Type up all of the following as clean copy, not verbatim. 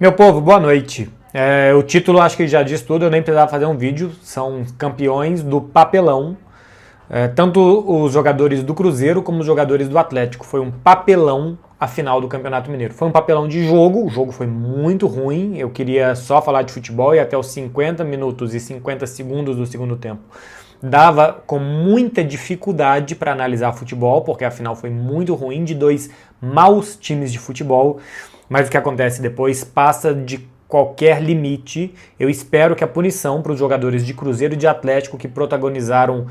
Meu povo, boa noite. O título acho que já diz tudo, eu nem precisava fazer um vídeo. São campeões do papelão. Tanto os jogadores do Cruzeiro como os jogadores do Atlético. Foi um papelão a final do Campeonato Mineiro. Foi um papelão de jogo, o jogo foi muito ruim. Eu queria só falar de futebol e até os 50 minutos e 50 segundos do segundo tempo dava com muita dificuldade para analisar futebol, porque a final foi muito ruim, de dois maus times de futebol. Mas o que acontece depois passa de qualquer limite. Eu espero que a punição para os jogadores de Cruzeiro e de Atlético que protagonizaram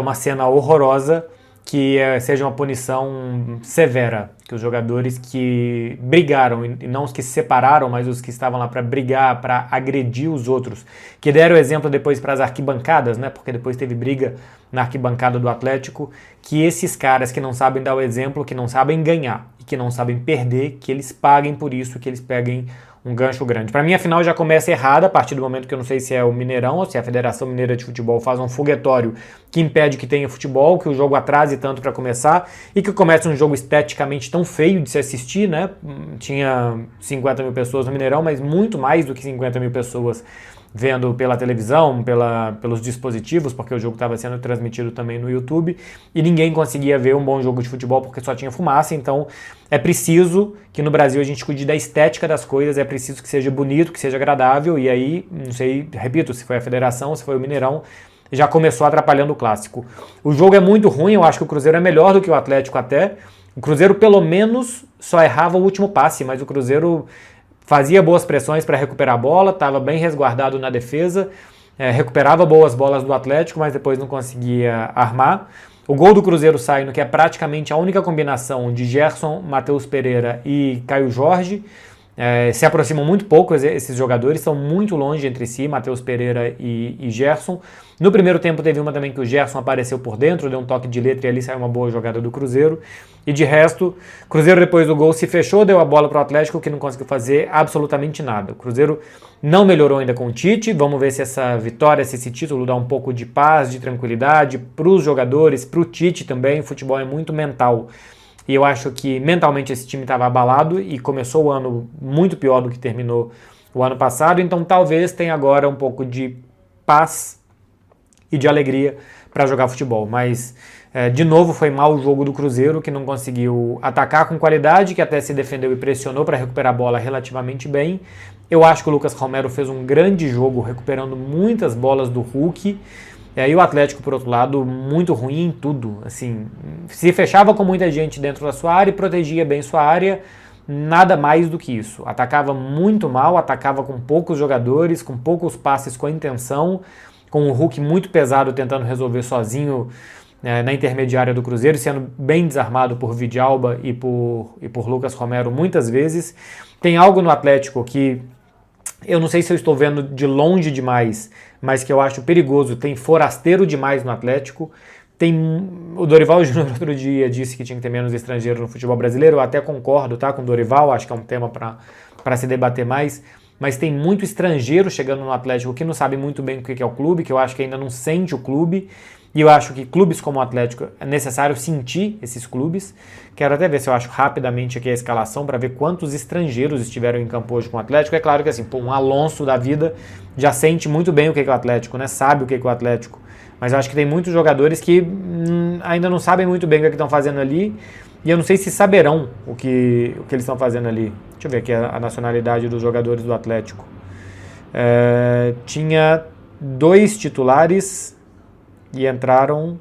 uma cena horrorosa, que seja uma punição severa, que os jogadores que brigaram, e não os que se separaram, mas os que estavam lá para brigar, para agredir os outros, que deram exemplo depois para as arquibancadas, né? Porque depois teve briga na arquibancada do Atlético, que esses caras que não sabem dar o exemplo, que não sabem ganhar e que não sabem perder, que eles paguem por isso, que eles peguem um gancho grande. Para mim, a final já começa errada a partir do momento que eu não sei se é o Mineirão ou se a Federação Mineira de Futebol faz um foguetório que impede que tenha futebol, que o jogo atrase tanto para começar e que comece um jogo esteticamente tão feio de se assistir, né? Tinha 50 mil pessoas no Mineirão, mas muito mais do que 50 mil pessoas vendo pela televisão, pelos dispositivos, porque o jogo estava sendo transmitido também no YouTube, e ninguém conseguia ver um bom jogo de futebol porque só tinha fumaça. Então é preciso que no Brasil a gente cuide da estética das coisas, é preciso que seja bonito, que seja agradável, e aí, não sei, repito, se foi a Federação, se foi o Mineirão, já começou atrapalhando o clássico. O jogo é muito ruim, eu acho que o Cruzeiro é melhor do que o Atlético até. O Cruzeiro pelo menos só errava o último passe, mas o Cruzeiro fazia boas pressões para recuperar a bola, estava bem resguardado na defesa, recuperava boas bolas do Atlético, mas depois não conseguia armar. O gol do Cruzeiro sai no que é praticamente a única combinação de Gerson, Matheus Pereira e Caio Jorge. Se aproximam muito pouco esses jogadores, são muito longe entre si, Matheus Pereira e Gerson. No primeiro tempo teve uma também que o Gerson apareceu por dentro, deu um toque de letra e ali saiu uma boa jogada do Cruzeiro. E de resto, o Cruzeiro depois do gol se fechou, deu a bola para o Atlético, que não conseguiu fazer absolutamente nada. O Cruzeiro não melhorou ainda com o Tite, vamos ver se essa vitória, se esse título dá um pouco de paz, de tranquilidade para os jogadores, para o Tite também. O futebol é muito mental. E eu acho que mentalmente esse time estava abalado e começou o ano muito pior do que terminou o ano passado. Então talvez tenha agora um pouco de paz e de alegria para jogar futebol. Mas, de novo, foi mal o jogo do Cruzeiro, que não conseguiu atacar com qualidade, que até se defendeu e pressionou para recuperar a bola relativamente bem. Eu acho que o Lucas Romero fez um grande jogo, recuperando muitas bolas do Hulk. E o Atlético, por outro lado, muito ruim em tudo. Assim, se fechava com muita gente dentro da sua área e protegia bem sua área, nada mais do que isso. Atacava muito mal, atacava com poucos jogadores, com poucos passes com a intenção, com o Hulk muito pesado tentando resolver sozinho na intermediária do Cruzeiro, sendo bem desarmado por Vidalba e por Lucas Romero muitas vezes. Tem algo no Atlético que eu não sei se eu estou vendo de longe demais, mas que eu acho perigoso. Tem forasteiro demais no Atlético. O Dorival Júnior outro dia disse que tinha que ter menos estrangeiro no futebol brasileiro. Eu até concordo, tá, com o Dorival, acho que é um tema para se debater mais. Mas tem muito estrangeiro chegando no Atlético que não sabe muito bem o que é o clube, que eu acho que ainda não sente o clube. E eu acho que clubes como o Atlético, é necessário sentir esses clubes. Quero até ver se eu acho rapidamente aqui a escalação para ver quantos estrangeiros estiveram em campo hoje com o Atlético. É claro que assim, um Alonso da vida já sente muito bem o que é o Atlético, né? Sabe o que é o Atlético. Mas eu acho que tem muitos jogadores que ainda não sabem muito bem o que estão fazendo ali. E eu não sei se saberão o que eles estão fazendo ali. Deixa eu ver aqui a nacionalidade dos jogadores do Atlético. Tinha 2 titulares e entraram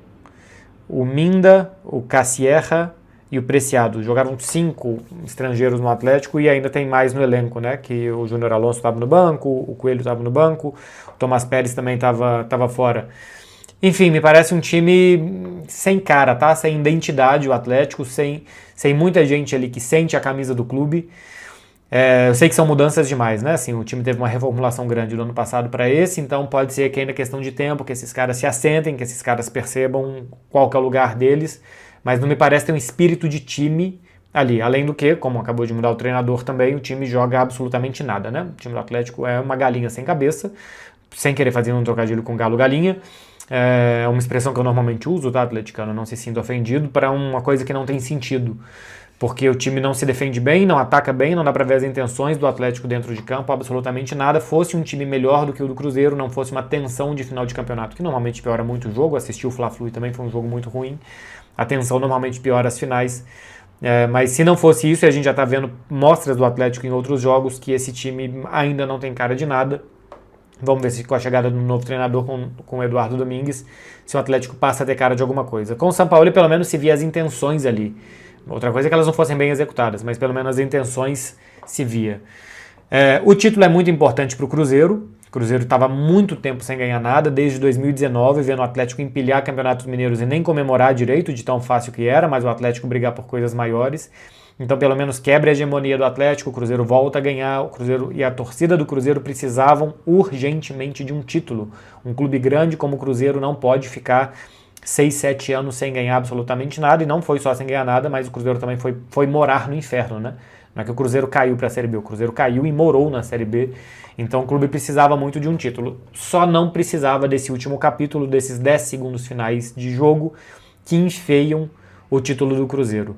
o Minda, o Cassierra e o Preciado. Jogaram 5 estrangeiros no Atlético e ainda tem mais no elenco, né? Que o Júnior Alonso estava no banco, o Coelho estava no banco, o Tomás Pérez também estava fora. Enfim, me parece um time sem cara, tá? Sem identidade o Atlético, sem muita gente ali que sente a camisa do clube. Eu sei que são mudanças demais, né? Assim, o time teve uma reformulação grande do ano passado para esse, então pode ser que ainda é questão de tempo, que esses caras se assentem, que esses caras percebam qual que é o lugar deles, mas não me parece ter um espírito de time ali. Além do que, como acabou de mudar o treinador também, o time joga absolutamente nada, né? O time do Atlético é uma galinha sem cabeça, sem querer fazer um trocadilho com galo-galinha. É uma expressão que eu normalmente uso, tá, atleticano? Não se sinta ofendido, para uma coisa que não tem sentido. porque o time não se defende bem, não ataca bem, não dá para ver as intenções do Atlético dentro de campo, absolutamente nada. Fosse um time melhor do que o do Cruzeiro, não fosse uma tensão de final de campeonato, que normalmente piora muito o jogo. Assistir o Fla-Flu também foi um jogo muito ruim. A tensão normalmente piora as finais. Mas se não fosse isso, e a gente já está vendo mostras do Atlético em outros jogos, que esse time ainda não tem cara de nada. Vamos ver se com a chegada do novo treinador, com o Eduardo Domingues, se o Atlético passa a ter cara de alguma coisa. Com o Sampaoli, pelo menos, se via as intenções ali. Outra coisa é que elas não fossem bem executadas, mas pelo menos as intenções se via. O título é muito importante para o Cruzeiro. O Cruzeiro estava muito tempo sem ganhar nada, desde 2019, vendo o Atlético empilhar campeonatos mineiros e nem comemorar direito de tão fácil que era, mas o Atlético brigar por coisas maiores. Então, pelo menos quebra a hegemonia do Atlético, o Cruzeiro volta a ganhar, o Cruzeiro e a torcida do Cruzeiro precisavam urgentemente de um título. Um clube grande como o Cruzeiro não pode ficar 6, 7 anos sem ganhar absolutamente nada, e não foi só sem ganhar nada, mas o Cruzeiro também foi morar no inferno, né? Não é que o Cruzeiro caiu para a Série B, o Cruzeiro caiu e morou na Série B, então o clube precisava muito de um título. Só não precisava desse último capítulo, desses 10 segundos finais de jogo, que enfeiam o título do Cruzeiro.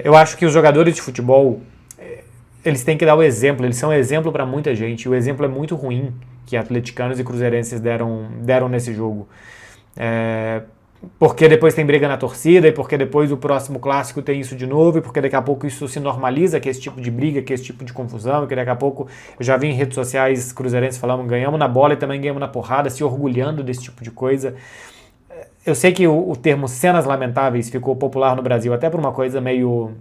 Eu acho que os jogadores de futebol, eles têm que dar o exemplo, eles são exemplo para muita gente, e o exemplo é muito ruim que atleticanos e cruzeirenses deram nesse jogo. Porque depois tem briga na torcida, e porque depois o próximo clássico tem isso de novo, e porque daqui a pouco isso se normaliza, que esse tipo de briga, que esse tipo de confusão, e que daqui a pouco eu já vi em redes sociais cruzeirenses falando ganhamos na bola e também ganhamos na porrada, se orgulhando desse tipo de coisa. Eu sei que o termo cenas lamentáveis ficou popular no Brasil até por uma coisa meio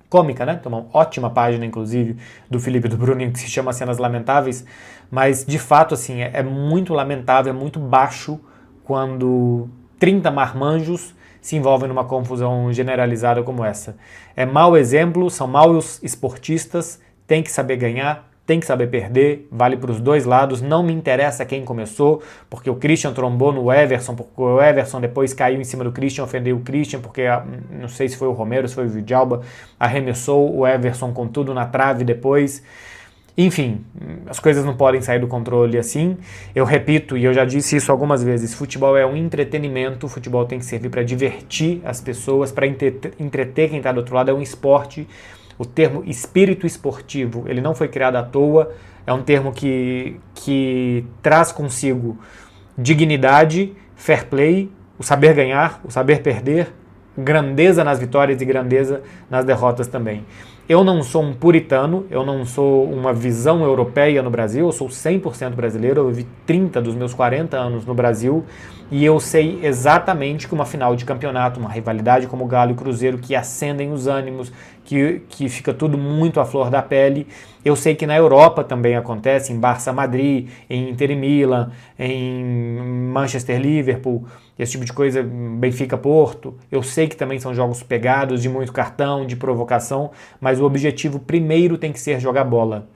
cômica, né? Tem uma ótima página, inclusive, do Felipe e do Bruno, que se chama Cenas Lamentáveis, mas de fato, assim, é muito lamentável, é muito baixo quando 30 marmanjos se envolvem numa confusão generalizada como essa. É mau exemplo, são maus esportistas, tem que saber ganhar, tem que saber perder, vale para os dois lados, não me interessa quem começou, porque o Christian trombou no Everson, porque o Everson depois caiu em cima do Christian, ofendeu o Christian, porque não sei se foi o Romero, se foi o Vidalba, arremessou o Everson com tudo na trave depois. Enfim, as coisas não podem sair do controle assim. Eu repito, e eu já disse isso algumas vezes, futebol é um entretenimento, futebol tem que servir para divertir as pessoas, para entreter quem está do outro lado, é um esporte. O termo espírito esportivo, ele não foi criado à toa, é um termo que traz consigo dignidade, fair play, o saber ganhar, o saber perder, grandeza nas vitórias e grandeza nas derrotas também. Eu não sou um puritano, eu não sou uma visão europeia no Brasil, eu sou 100% brasileiro, eu vivi 30 dos meus 40 anos no Brasil e eu sei exatamente que uma final de campeonato, uma rivalidade como Galo e Cruzeiro que acendem os ânimos, que fica tudo muito à flor da pele. Eu sei que na Europa também acontece, em Barça Madrid, em Inter e Milan, em Manchester Liverpool, esse tipo de coisa, Benfica Porto. Eu sei que também são jogos pegados, de muito cartão, de provocação, mas o objetivo primeiro tem que ser jogar bola.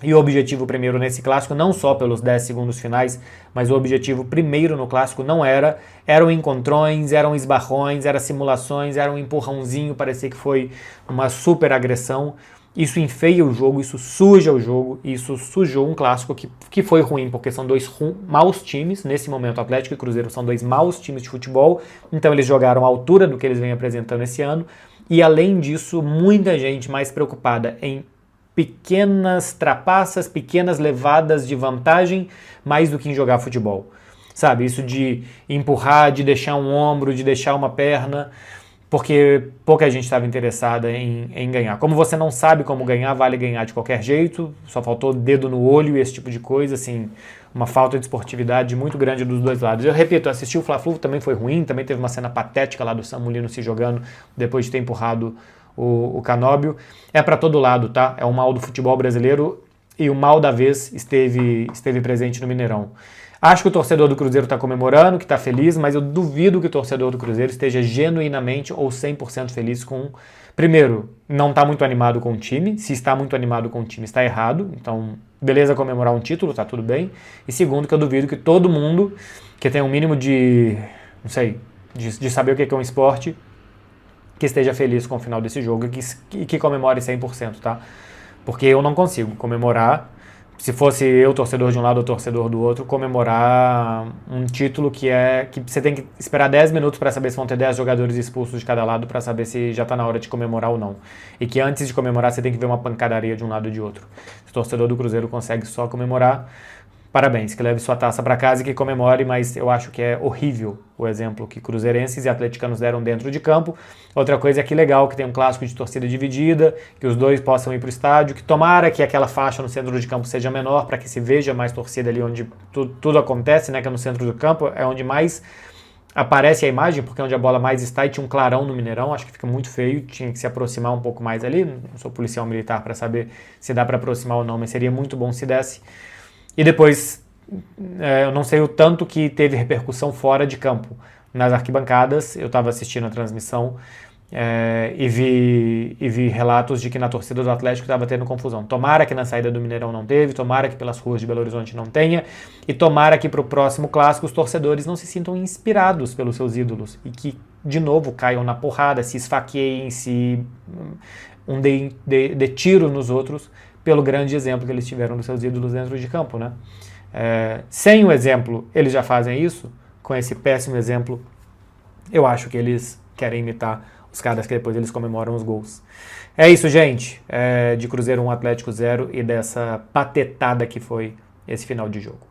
E o objetivo primeiro nesse clássico, não só pelos 10 segundos finais, mas o objetivo primeiro no clássico não eram encontrões, eram esbarrões, eram simulações, era um empurrãozinho, parecia que foi uma super agressão. Isso enfeia o jogo, isso suja o jogo, isso sujou um clássico que foi ruim, porque são dois maus times, nesse momento Atlético e Cruzeiro são dois maus times de futebol, então eles jogaram à altura do que eles vêm apresentando esse ano, e além disso, muita gente mais preocupada em pequenas trapaças, pequenas levadas de vantagem, mais do que em jogar futebol. Sabe, isso de empurrar, de deixar um ombro, de deixar uma perna, porque pouca gente estava interessada em ganhar. Como você não sabe como ganhar, vale ganhar de qualquer jeito, só faltou dedo no olho e esse tipo de coisa, assim, uma falta de esportividade muito grande dos dois lados. Eu repito, assistir o Fla-Flu também foi ruim, também teve uma cena patética lá do Samulino se jogando depois de ter empurrado o Canóbio. É para todo lado, tá? É o mal do futebol brasileiro e o mal da vez esteve presente no Mineirão. Acho que o torcedor do Cruzeiro está comemorando, que está feliz, mas eu duvido que o torcedor do Cruzeiro esteja genuinamente ou 100% feliz com... Primeiro, não está muito animado com o time. Se está muito animado com o time, está errado. Então, beleza comemorar um título, tá tudo bem. E segundo, que eu duvido que todo mundo que tem um mínimo de... não sei, de saber o que é um esporte, que esteja feliz com o final desse jogo e que comemore 100%, tá? Porque eu não consigo comemorar se fosse eu, torcedor de um lado ou torcedor do outro, comemorar um título que você tem que esperar 10 minutos para saber se vão ter 10 jogadores expulsos de cada lado para saber se já está na hora de comemorar ou não. E que antes de comemorar você tem que ver uma pancadaria de um lado e de outro. Se o torcedor do Cruzeiro consegue só comemorar, parabéns, que leve sua taça para casa e que comemore, mas eu acho que é horrível o exemplo que cruzeirenses e atleticanos deram dentro de campo. Outra coisa é que legal que tem um clássico de torcida dividida, que os dois possam ir para o estádio, que tomara que aquela faixa no centro de campo seja menor, para que se veja mais torcida ali onde tudo acontece, né, que é no centro do campo, é onde mais aparece a imagem, porque é onde a bola mais está, e tinha um clarão no Mineirão, acho que fica muito feio, tinha que se aproximar um pouco mais ali, não sou policial militar para saber se dá para aproximar ou não, mas seria muito bom se desse. E depois, eu não sei o tanto que teve repercussão fora de campo. Nas arquibancadas, eu estava assistindo a transmissão e vi relatos de que na torcida do Atlético estava tendo confusão. Tomara que na saída do Mineirão não teve, tomara que pelas ruas de Belo Horizonte não tenha, e tomara que para o próximo clássico os torcedores não se sintam inspirados pelos seus ídolos e que, de novo, caiam na porrada, se esfaqueiem, dê tiro nos outros, pelo grande exemplo que eles tiveram dos seus ídolos dentro de campo, né? Sem o exemplo, eles já fazem isso. Com esse péssimo exemplo, eu acho que eles querem imitar os caras que depois eles comemoram os gols. É isso, gente. De Cruzeiro 1, Atlético 0 e dessa patetada que foi esse final de jogo.